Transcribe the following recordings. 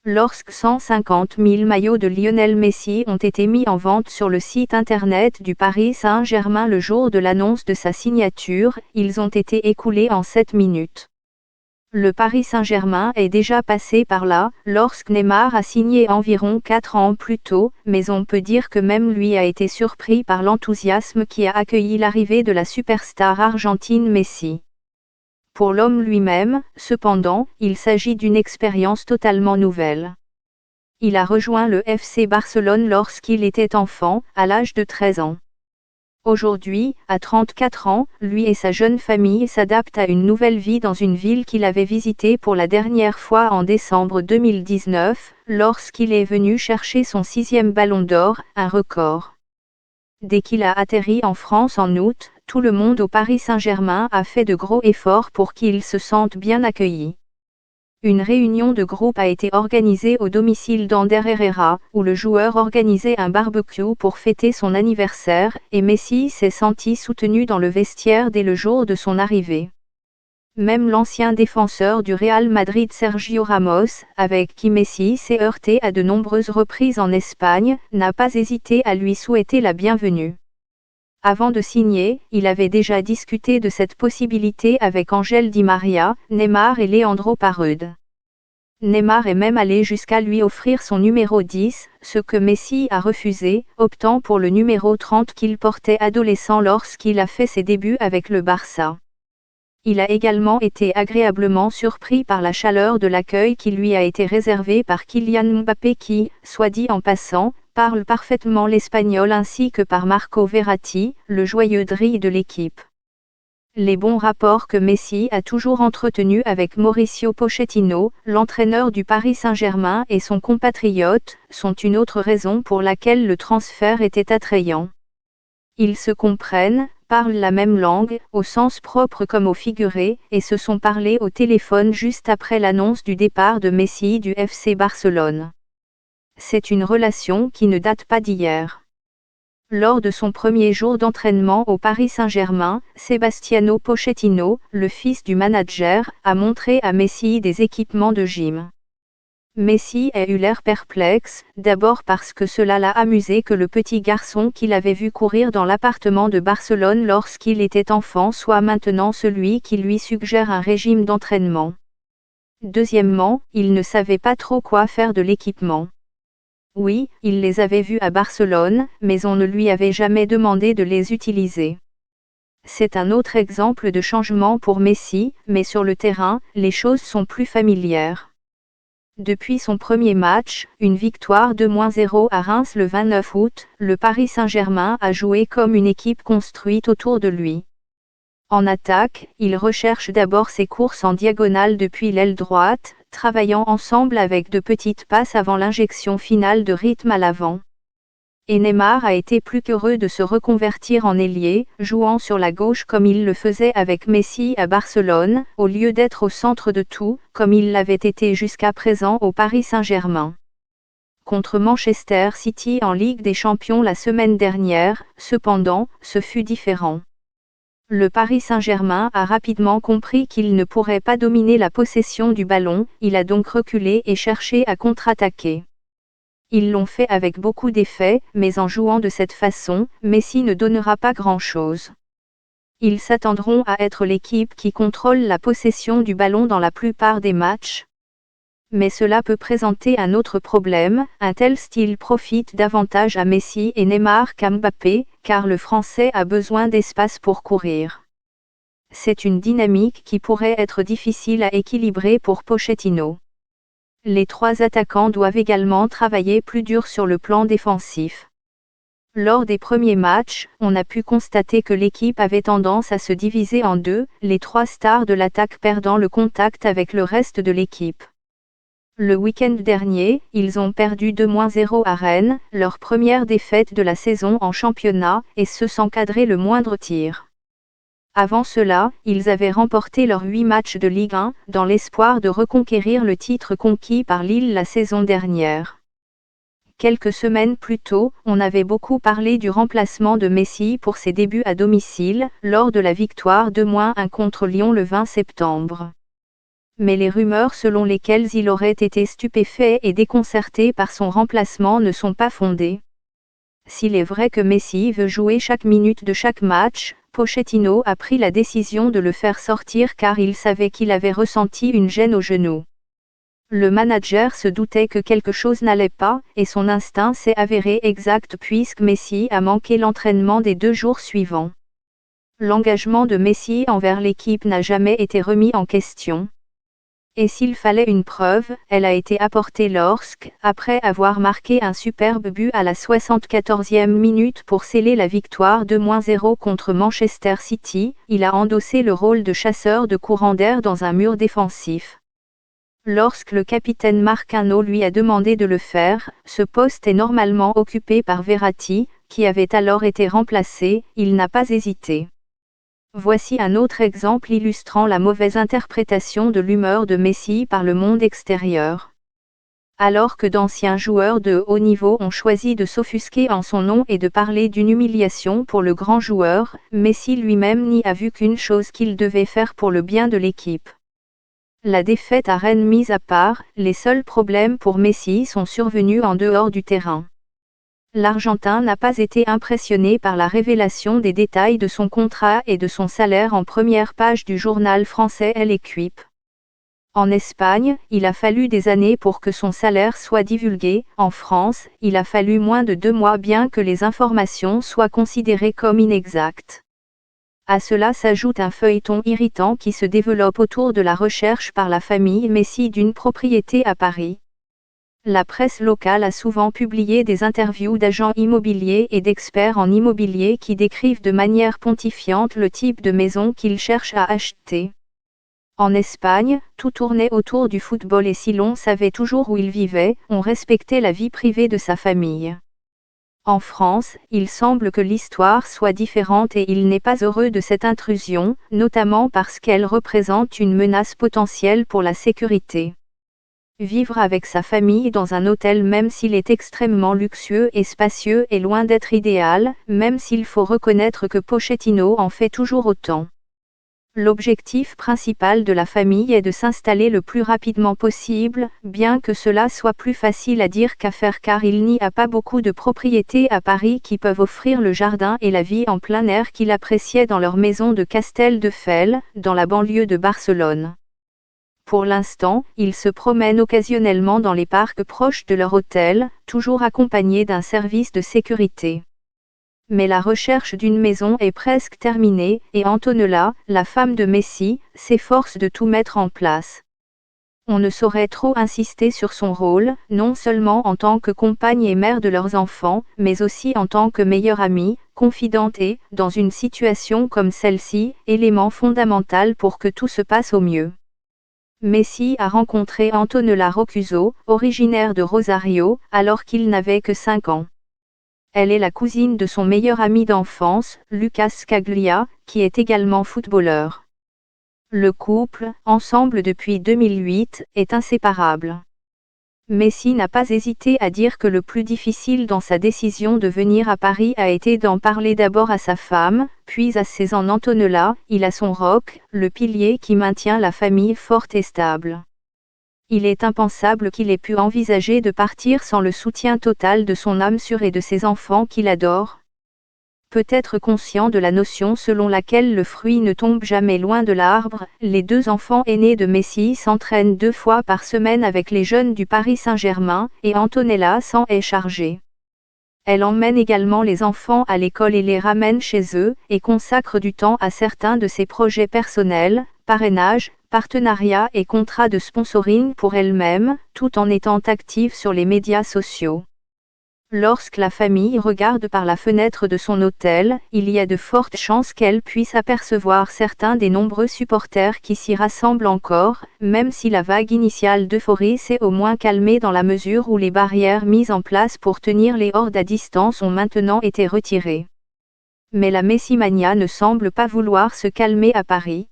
Lorsque 150 000 maillots de Lionel Messi ont été mis en vente sur le site internet du Paris Saint-Germain le jour de l'annonce de sa signature, ils ont été écoulés en 7 minutes. Le Paris Saint-Germain est déjà passé par là, lorsque Neymar a signé environ 4 ans plus tôt, mais on peut dire que même lui a été surpris par l'enthousiasme qui a accueilli l'arrivée de la superstar argentine Messi. Pour l'homme lui-même, cependant, il s'agit d'une expérience totalement nouvelle. Il a rejoint le FC Barcelone lorsqu'il était enfant, à l'âge de 13 ans. Aujourd'hui, à 34 ans, lui et sa jeune famille s'adaptent à une nouvelle vie dans une ville qu'il avait visitée pour la dernière fois en décembre 2019, lorsqu'il est venu chercher son 6e ballon d'or, un record. Dès qu'il a atterri en France en août, tout le monde au Paris Saint-Germain a fait de gros efforts pour qu'il se sente bien accueilli. Une réunion de groupe a été organisée au domicile d'Ander Herrera, où le joueur organisait un barbecue pour fêter son anniversaire, et Messi s'est senti soutenu dans le vestiaire dès le jour de son arrivée. Même l'ancien défenseur du Real Madrid Sergio Ramos, avec qui Messi s'est heurté à de nombreuses reprises en Espagne, n'a pas hésité à lui souhaiter la bienvenue. Avant de signer, il avait déjà discuté de cette possibilité avec Ángel Di María, Neymar et Leandro Paredes. Neymar est même allé jusqu'à lui offrir son numéro 10, ce que Messi a refusé, optant pour le numéro 30 qu'il portait adolescent lorsqu'il a fait ses débuts avec le Barça. Il a également été agréablement surpris par la chaleur de l'accueil qui lui a été réservé par Kylian Mbappé qui, soit dit en passant, parle parfaitement l'espagnol ainsi que par Marco Verratti, le joyeux drille de l'équipe. Les bons rapports que Messi a toujours entretenus avec Mauricio Pochettino, l'entraîneur du Paris Saint-Germain et son compatriote, sont une autre raison pour laquelle le transfert était attrayant. Ils se comprennent, parlent la même langue, au sens propre comme au figuré, et se sont parlé au téléphone juste après l'annonce du départ de Messi du FC Barcelone. C'est une relation qui ne date pas d'hier. Lors de son premier jour d'entraînement au Paris Saint-Germain, Sebastiano Pochettino, le fils du manager, a montré à Messi des équipements de gym. Messi a eu l'air perplexe, d'abord parce que cela l'a amusé que le petit garçon qu'il avait vu courir dans l'appartement de Barcelone lorsqu'il était enfant soit maintenant celui qui lui suggère un régime d'entraînement. Deuxièmement, il ne savait pas trop quoi faire de l'équipement. Oui, il les avait vus à Barcelone, mais on ne lui avait jamais demandé de les utiliser. C'est un autre exemple de changement pour Messi, mais sur le terrain, les choses sont plus familières. Depuis son premier match, une victoire 2-0 à Reims le 29 août, le Paris Saint-Germain a joué comme une équipe construite autour de lui. En attaque, il recherche d'abord ses courses en diagonale depuis l'aile droite, travaillant ensemble avec de petites passes avant l'injection finale de rythme à l'avant. Et Neymar a été plus qu'heureux de se reconvertir en ailier, jouant sur la gauche comme il le faisait avec Messi à Barcelone, au lieu d'être au centre de tout, comme il l'avait été jusqu'à présent au Paris Saint-Germain. Contre Manchester City en Ligue des Champions la semaine dernière, cependant, ce fut différent. Le Paris Saint-Germain a rapidement compris qu'il ne pourrait pas dominer la possession du ballon, il a donc reculé et cherché à contre-attaquer. Ils l'ont fait avec beaucoup d'effet, mais en jouant de cette façon, Messi ne donnera pas grand-chose. Ils s'attendront à être l'équipe qui contrôle la possession du ballon dans la plupart des matchs. Mais cela peut présenter un autre problème, un tel style profite davantage à Messi et Neymar qu'à Mbappé, car le Français a besoin d'espace pour courir. C'est une dynamique qui pourrait être difficile à équilibrer pour Pochettino. Les trois attaquants doivent également travailler plus dur sur le plan défensif. Lors des premiers matchs, on a pu constater que l'équipe avait tendance à se diviser en deux, les trois stars de l'attaque perdant le contact avec le reste de l'équipe. Le week-end dernier, ils ont perdu 2-0 à Rennes, leur première défaite de la saison en championnat, et ce sans cadrer le moindre tir. Avant cela, ils avaient remporté leurs 8 matchs de Ligue 1, dans l'espoir de reconquérir le titre conquis par Lille la saison dernière. Quelques semaines plus tôt, on avait beaucoup parlé du remplacement de Messi pour ses débuts à domicile, lors de la victoire 2-1 contre Lyon le 20 septembre. Mais les rumeurs selon lesquelles il aurait été stupéfait et déconcerté par son remplacement ne sont pas fondées. S'il est vrai que Messi veut jouer chaque minute de chaque match, Pochettino a pris la décision de le faire sortir car il savait qu'il avait ressenti une gêne au genou. Le manager se doutait que quelque chose n'allait pas, et son instinct s'est avéré exact puisque Messi a manqué l'entraînement des 2 jours suivants. L'engagement de Messi envers l'équipe n'a jamais été remis en question. Et s'il fallait une preuve, elle a été apportée lorsque, après avoir marqué un superbe but à la 74e minute pour sceller la victoire 2-0 contre Manchester City, il a endossé le rôle de chasseur de courant d'air dans un mur défensif. Lorsque le capitaine Marquinhos lui a demandé de le faire, ce poste est normalement occupé par Verratti, qui avait alors été remplacé, il n'a pas hésité. Voici un autre exemple illustrant la mauvaise interprétation de l'humeur de Messi par le monde extérieur. Alors que d'anciens joueurs de haut niveau ont choisi de s'offusquer en son nom et de parler d'une humiliation pour le grand joueur, Messi lui-même n'y a vu qu'une chose qu'il devait faire pour le bien de l'équipe. La défaite à Rennes mise à part, les seuls problèmes pour Messi sont survenus en dehors du terrain. L'Argentin n'a pas été impressionné par la révélation des détails de son contrat et de son salaire en première page du journal français L'Équipe. En Espagne, il a fallu des années pour que son salaire soit divulgué. En France, il a fallu moins de 2 mois bien que les informations soient considérées comme inexactes. À cela s'ajoute un feuilleton irritant qui se développe autour de la recherche par la famille Messi d'une propriété à Paris. La presse locale a souvent publié des interviews d'agents immobiliers et d'experts en immobilier qui décrivent de manière pontifiante le type de maison qu'ils cherchent à acheter. En Espagne, tout tournait autour du football et si l'on savait toujours où il vivait, on respectait la vie privée de sa famille. En France, il semble que l'histoire soit différente et il n'est pas heureux de cette intrusion, notamment parce qu'elle représente une menace potentielle pour la sécurité. Vivre avec sa famille dans un hôtel même s'il est extrêmement luxueux et spacieux est loin d'être idéal, même s'il faut reconnaître que Pochettino en fait toujours autant. L'objectif principal de la famille est de s'installer le plus rapidement possible, bien que cela soit plus facile à dire qu'à faire car il n'y a pas beaucoup de propriétés à Paris qui peuvent offrir le jardin et la vie en plein air qu'il appréciait dans leur maison de Castelldefels, dans la banlieue de Barcelone. Pour l'instant, ils se promènent occasionnellement dans les parcs proches de leur hôtel, toujours accompagnés d'un service de sécurité. Mais la recherche d'une maison est presque terminée, et Antonella, la femme de Messi, s'efforce de tout mettre en place. On ne saurait trop insister sur son rôle, non seulement en tant que compagne et mère de leurs enfants, mais aussi en tant que meilleure amie, confidente et, dans une situation comme celle-ci, élément fondamental pour que tout se passe au mieux. Messi a rencontré Antonella Roccuzzo, originaire de Rosario, alors qu'il n'avait que 5 ans. Elle est la cousine de son meilleur ami d'enfance, Lucas Scaglia, qui est également footballeur. Le couple, ensemble depuis 2008, est inséparable. Messi n'a pas hésité à dire que le plus difficile dans sa décision de venir à Paris a été d'en parler d'abord à sa femme, puis à ses en Antonella, il a son roc, le pilier qui maintient la famille forte et stable. Il est impensable qu'il ait pu envisager de partir sans le soutien total de son âme sûre et de ses enfants qu'il adore. Peut-être conscient de la notion selon laquelle le fruit ne tombe jamais loin de l'arbre, les 2 enfants aînés de Messi s'entraînent 2 fois par semaine avec les jeunes du Paris Saint-Germain, et Antonella s'en est chargée. Elle emmène également les enfants à l'école et les ramène chez eux, et consacre du temps à certains de ses projets personnels, parrainage, partenariats et contrats de sponsoring pour elle-même, tout en étant active sur les médias sociaux. Lorsque la famille regarde par la fenêtre de son hôtel, il y a de fortes chances qu'elle puisse apercevoir certains des nombreux supporters qui s'y rassemblent encore, même si la vague initiale d'euphorie s'est au moins calmée dans la mesure où les barrières mises en place pour tenir les hordes à distance ont maintenant été retirées. Mais la Messimania ne semble pas vouloir se calmer à Paris.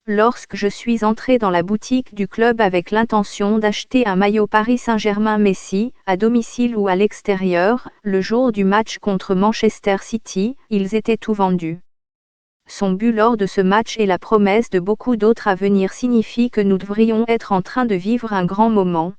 Lorsque je suis entré dans la boutique du club avec l'intention d'acheter un maillot Paris Saint-Germain Messi, à domicile ou à l'extérieur, le jour du match contre Manchester City, ils étaient tout vendus. Son but lors de ce match et la promesse de beaucoup d'autres à venir signifient que nous devrions être en train de vivre un grand moment.